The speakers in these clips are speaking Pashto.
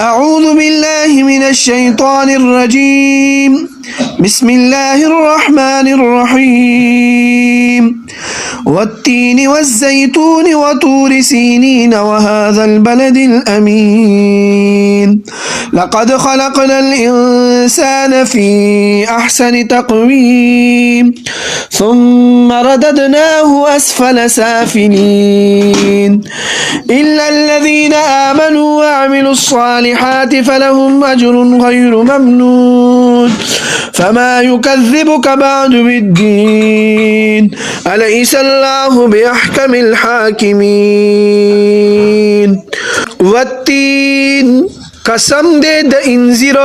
أعوذ بالله من الشيطان الرجيم. بسم الله الرحمن الرحيم. والتين والزيتون وطور سينين وهذا البلد الأمين. لقد خلقنا الإنسان في أحسن تقويم ثم رددناه أسفل سافلين إلا الذين آمنوا وعملوا الصالحات فلهم أجر غير ممنون. فما يكذبك بعد بالدين أليس الله بأحكم الحاكمين. والتين قسم دے د انزیر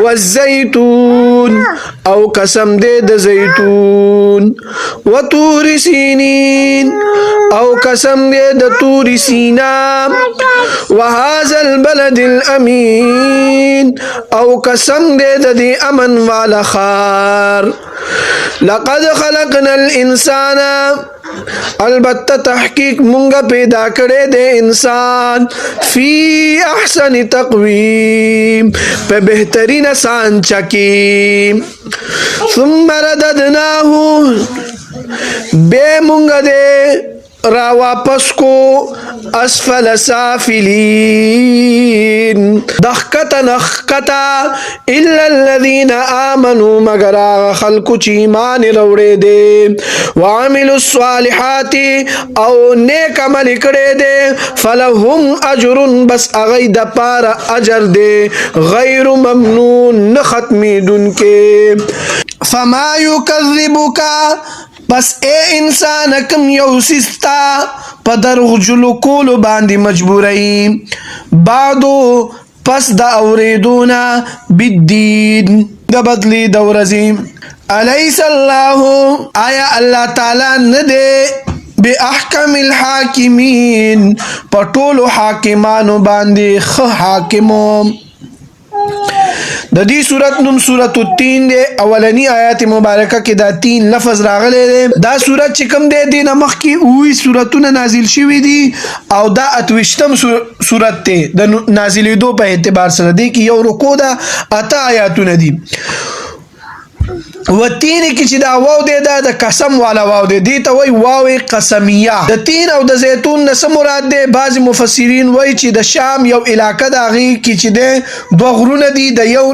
والزیتون او قسم دے د زیتون وطور سینین او قسم دے د طور سینا وهذا البلد الامین او قسم دے د دی امن والا خار. لقد خلقنا الانسان البتہ تحقیق منگا پیدا کرے دے انسان فی احسن تقویم پہ بہترین سانچہ کی ثم رددناہ بے منگا دے را واپس کو اسفل سافلین دخکتا نخکتا الا الذین آمنوا مگر آغا خلقو چی ایمان روڑے دے وعملوا الصالحات او نیک عمل کرے دے فلہم اجر بس اغی دا پارا اجر دے غیر ممنون نختمی دن کے. فما یکذبکا بس اے انسان کم یو سستا پا درغجلو کولو باندی مجبوری بعدو پس دا اوریدونا بالدین دا بدلی دورزی. الیس اللہ آیا اللہ تعالی ندے بے احکم الحاکمین پا طولو حاکمانو باندی حاکمو. د دې سورت نوم سورت التین دی. اولنی آیات مبارکه کې دا تین لفظ راغلی دی. دا سورت چې کوم دی دې نه مخکې اووی سورتونه نازل شوي دي او دا اتویشتم سورت دی د نازلېدو په اعتبار سره. دی کې یو رکو ده 8 آیاتونه دي. والتین کې چې دا واو دی دا د قسم والا واو دی. دې ته وایي واو قسمیه. د تین او د زیتون نه څه مراد دی؟ بعض مفسرین وایي چې د شام یو علاقه د هغې کې چې دی دوه غرونه دي. د یو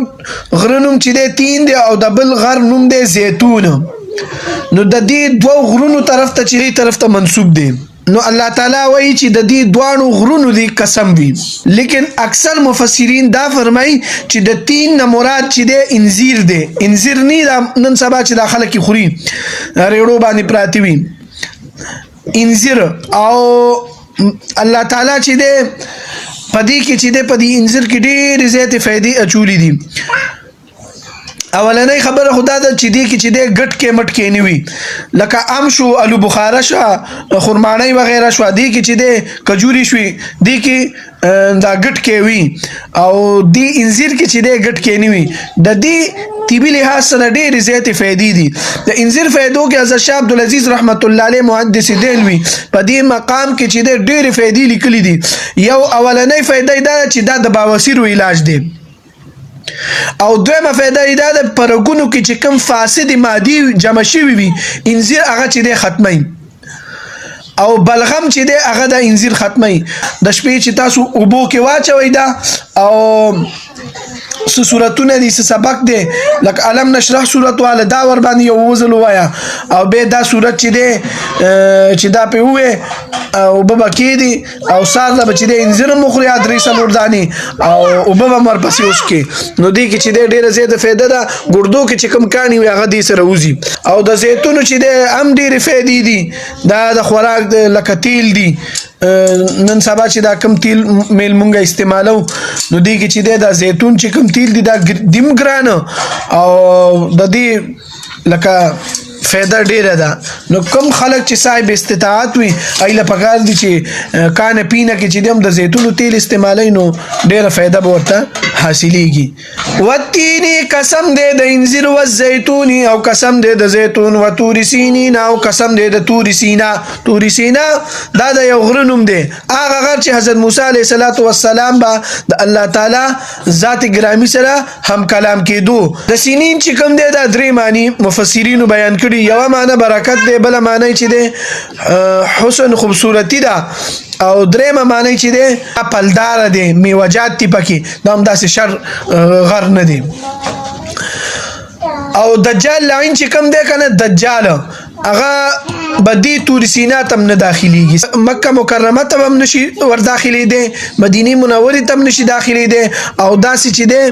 غره نوم چې دی تین دی او د بل غر نوم دی زیتون. نو د دې دوه غرونو طرف ته چې دې طرف ته منسوب دی. نو الله تعالی وایي چې د دې دوانو غرونو دی قسم وي. لیکن اکثر مفسرین دا فرمایي چې د تین نه مراد چې دی انځیر دی. انځیر نه دا نن سبا چې دا خلک خوري ریړو باندې پراتی وي انځیر. او الله تعالی چې دی پدې کې چې دی پدې انځیر کې ډېرې زیاتې فائدې اچولې دي. اولنۍ خبره خدا ده چې دې کې چې دې ګټ کې مټ کې نه وي لکه ام شو الو بخاره شو خرمانۍ وغیره شو. دې کې چې دې کجوري شوي دې کې دا ګټ کې وي او دې انځیر کې چې دې ګټ کې نه وي. د دې طبي لحاظ سره ډېرې زیاتې فایدې دي. د انځیر فایدو کې حضرت شاه عبدالعزیز رحمت الله علیه محدث دهلوي په دې مقام کې چې دې ډېرې فایدې لیکلي دي. یو اولنۍ فایده دا چې دا د بواسیر علاج دی او دویمه فایده دا د پرګونو کې چې کوم فاسد مادي جمع شوي وي انځیر هغه چې دی ختمي او بلغم چې دی هغه د انځیر ختمي. د شپې چې تاسو اوبو کې واچوي دا او سورتونه دي سبق دی لکه علم نشرح سورت والا دا ور باندې یو وزل وایا او به دا سورت چې دی چې دا په وې او بابا کې دي او سار دا چې دی انځیر مخري ادري سلور دانی او بابا مر پسې اوس کې نو دی کې چې دی ډیره زیاته فائدہ ده. ګردو کې چې کوم کانی وي هغه دي سره وزي او د زیتون چې دی هم ډیره فائدې دي. دا د خوراک لکه تیل دي. نن سبا چې دا کم تیل میل مونږه استعمالو نو دی کې چې دا زیتون چې کم تیل دي دا دیم ګران او د دې لکه فایده ډیره ده. نو کم خلک چې صاحب استطاعت وي ایله پکار دي چې کان پینه کې چې د زیتون تیل استعمالای نو ډیره فایده به ورته حاصلېږي. والتینی قسم دی د انځر والزیتونی او قسم دی د زیتون وطور سینین او قسم دی د طور سینا. طور سینا دا د یو غره نوم دی، هغه غر چې حضرت موسی علیه السلام به د الله تعالی ذات ګرامی سره هم کلام کېدو. د سینین چې کوم دی دا درې معنی مفسرینو بیان کړي. یوه معنی برکت دی، بله معنی چې دی حسن خوبصورتی ده، او درېمه معنی چې دی پلدار دی، میوجات دي پکې، دا هم داسې شر غر نه دی. او دجال لعین چې کوم دی کنه دجال هغه بدی تور سینا تم نه داخليږي، مکه مکرمه ته هم نشي ور داخلي دي، مدینه منوره ته هم نشي داخلي دي، او داسې چې دی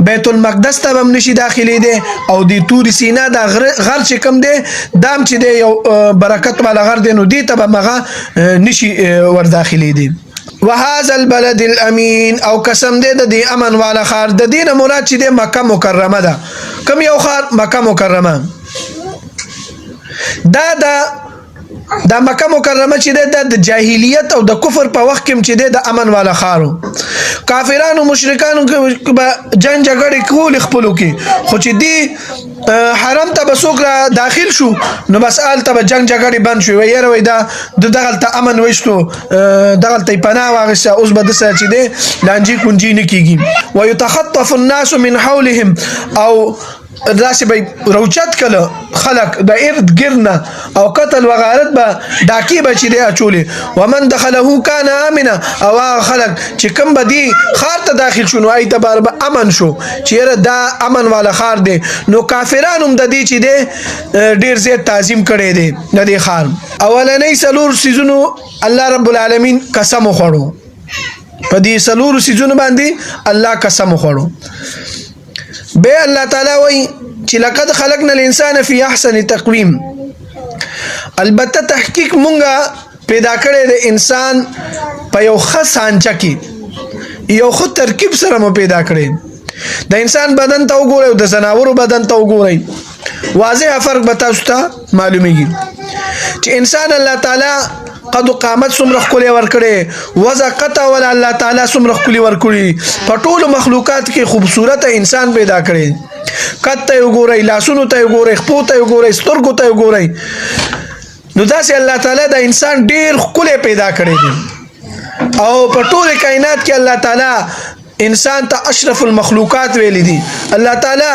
بیت المقدس ته هم نشي داخلي دي، او دی تور سینا دا غر چې کوم دی دام چې دی یو برکت والا غر دی، نو دی ته به هغه نشي ور داخلي دي. وهذا البلد الامین او قسم دی د دې امن والا خار. د دې نه مراد چې دی مکه مکرمه ده. کوم یو خار؟ مکه مکرمه. دا مکه مکرمه چې ده د جاهلیت او د کفر په وخت کې چې ده د امن والا خارو. کافرانو مشرکانو به جنگ جګړې کول خپلو کې، خو چې دی حرم ته به څوک را داخل شو نو بس هلته به جنگ جګړې بند شوې، یاره وایي دا دغلته امن ویشتو، دغلته یې پناه واخیسته، اوس به ده سره چې دی لانجې کونجې نه کېږي. ویتخطف الناس من حولهم او داسې به روچت کله خلق د ارد ګرنه او قتل و غارت به ډاکې به چې دی اچولې. ومن دخله کان امنا او هغه خلق چې کوم به دی خار ته داخل شو نو ایته به امن شو چې یاره دا امن والا خار دی. نو کافران هم د دې چې دی ډېر زیات تعظیم کړی دی د دې خار. اولنۍ څلور څیزونو الله رب العالمین قسم وخوړو، په دې څلورو څیزونو باندې الله قسم وخوړو. بے اللہ تعالی وی چې لقد خلقنا الانسان فی احسن تقویم، البته تحقیق مونږه پیدا کړی د انسان په یو ښه سانچه کې، یو ښه ترکیب سره مو پیدا کړی. د انسان بدن ته وګورئ او د ځناورو بدن ته وګورئ، واضح فرق به تاسو ته معلومیږي چې انسان الله تعالی قد قامت سمره خولي ورکړي، وزا قطع ولا الله تعالی سمره خولي ورکړي. په ټولو مخلوقات کې خوبصورت انسان پیدا کړي. قد ته وګورئ، لاسونو ته وګورئ، خپو ته وګورئ، سترګو ته وګورئ. نو داسې الله تعالی د انسان ډیر ښکلی پیدا کړی دی، او په ټول کائنات کې الله تعالی انسان ته اشرف المخلوقات ویلی دي. الله تعالی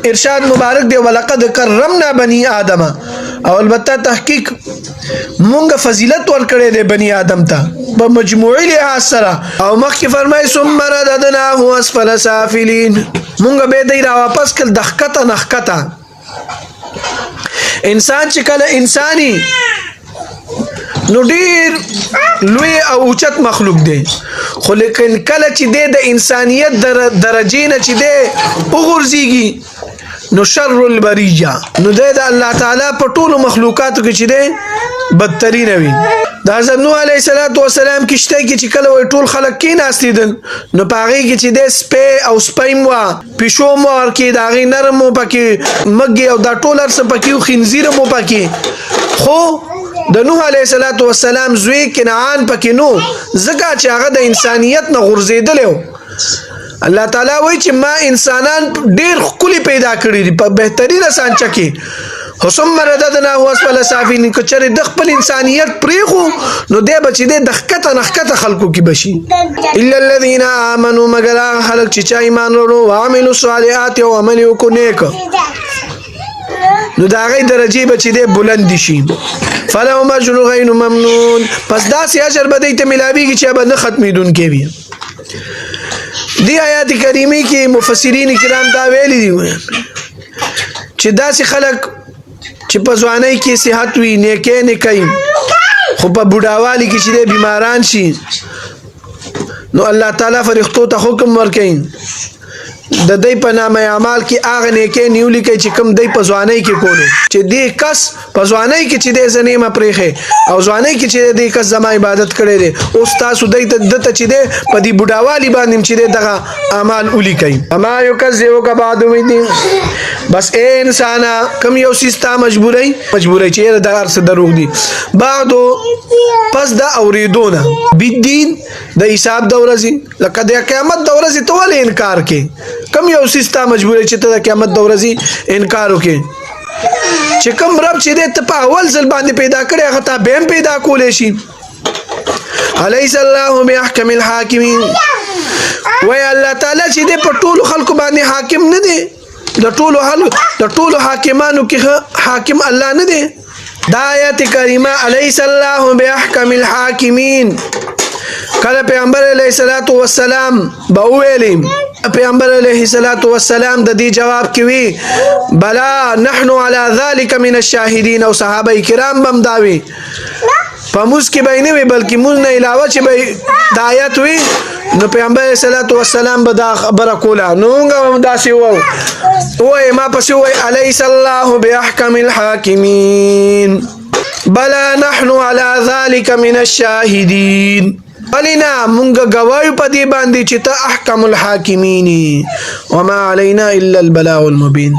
ارشاد مبارک دی ولقد کرمنا بنی آدم، او البته تحقیق مونږ فضیلت ورکړی دی بنی آدم ته په مجموعي لحاظ سره. او مخکې فرمای ثم رددناه اسفل سافلین، مونږ به دی را واپس کړ د ښکته نه ښکته. انسان چې کله انساني نو ډیر لوی او اوچت مخلوق دی، خو لیکن کله چې دی د انسانیت درجې نه چې دی وغورځېږي نو شر البریه، نو دی د الله تعالی په ټولو مخلوقاتو کې چې دی بدترین وي. د حضرت نوح علیه السلام کشته کې چې کله ټول خلک کېناستېدل نو په هغې کې چې دی سپی او سپیم وه، پیشو مو ورکې، د هغې نرم مو پکې، مږې او دا ټول هر څه پکې و، خنزیره مو پکې. خو د نوح علیه السلام زوی کنعان پکې نو، ځکه چې هغه د انسانیت نه غورځېدلی و. الله تعالی وایي چې ما انسانان ډېر ښکلي پیدا کړي دي په بهترینه سانچه کې. ثم رددناه اسفل سافلین، که چېرې د خپل انسانیت پرېښو نو دی به چې دی د ښکته نه ښکته خلکو کې به شي. الا الذین آمنوا، مګر هغه خلک چې چا ایمان وروړو، وعملوا الصالحات او عمل یې وکړو نیک، نو د هغې درجې به چې دی بلند شي. فلهم اجر غیر ممنون، پس داسې اجر به دی ته میلاویږي چې به نه ختمېدونکی وي. دی آیات کریمه کې مفسرین کرام دا ویلي دي چې داسې خلک چې په ځوانۍ کې صحت وي، نیکۍ نه کوي، خو په بوډاوالي کې چې دی بیماران شي نو الله تعالی فرښتو ته حکم ورکوي د دی په نامه اعمال کې هغه نیکۍ نیولي کوي چې کوم دی په ځوانۍ کې کولو، چې دی کس په ځوانۍ کې چې دی زه نیمه پرېښی او ځوانۍ کې چې دی کس زما عبادت کړی دی، اوس تاسو دی دته چې دی په دې بوډاوالي باندې چې دی دغه اعمال ولیکئ. اما یکذبک بعد بدین، بس اے انسانا کم یو سیستا مجبوری چې دا ارس دروغ دي بعدو پس دا اوریدونه بالدین د حساب د ورځې لکه د قیامت د ورځې ته ولې انکار کې کم یو سیستا مجبوری چې ته د قیامت د ورځې انکار وکې چې کم رب چې دې ته په اول ځل باندې پیدا کړی هغه تا به هم پیدا کولی شي الیس الله بأحکم الحاکمین وای الله تعالی چې دې په ټولو خلکو باندې حاکم نه دی د ټولو حاکمانو کې حاکم الله نه دی دا آیت کریمه الیس الله بأحکم الحاکمین کله پیغمبر علیه الصلاۃ والسلام به ویلی پیغمبر علیه الصلاۃ والسلام د دې جواب کې وی بلا نحن على ذلك من الشاهدين او صحابه کرام بم داوي پموس کې به نه وي بلکې مون نه علاوه چې به د آیت وي نو پیغمبر علیه الصلاۃ والسلام به دا خبره کوله نو موږ داسې وای ما پسې وای الیس الله بأحکم الحاکمین بلا نحن على ذلك من الشاهدين ولنا مونږ گوايو په دې باندې چې ته احکم الحاکمین وما علينا الا البلاغ المبين